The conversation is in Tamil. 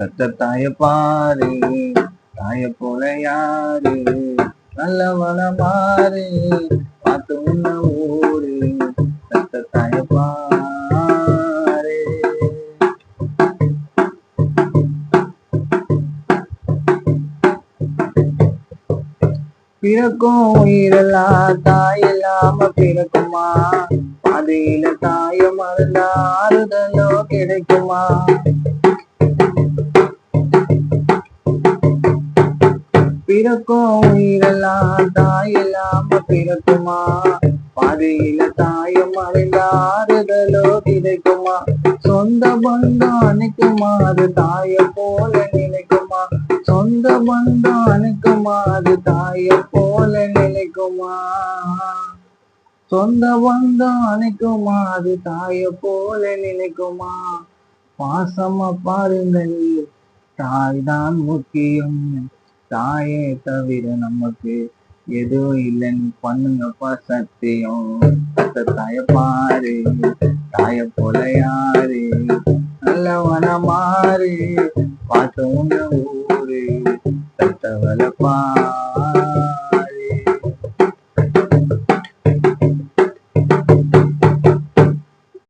பெத்த தாய பாரு, தாய போல யாரு, நல்லவன மாறு, பார்த்து உன்ன ஊரு, பெத்த தாய பாரு. பிறக்கும் உயிரெல்லாம் தாய் இல்லாம பிறக்குமா, பாதையில தாய மறந்தா ஆறுதலோ கிடைக்குமா. பிறக்கும் உயிரெல்லாம் தாய் இல்லாம பிறக்குமா, பாதையில தாயம் மறைந்த ஆறுதலோ கிடைக்குமா. சொந்த பந்தம் அணைக்குமா, அது தாய போல நினைக்குமா. சொந்த பந்தம் அணைக்குமா, அது தாய போல நினைக்குமா. சொந்த பந்தம் அணைக்குமா, அது தாய போல நினைக்குமா. பாசமா பாருங்கள், தாய்தான் முக்கியம். தாயே தவிர நமக்கு எதுவும் இல்லைன்னு பண்ணுங்கப்பா சத்தியம். தாய பாரு, தாய போல யாரு, நல்லவன மாறு, பார்த்த உன்ன ஊரு, பெத்தவள பாரு.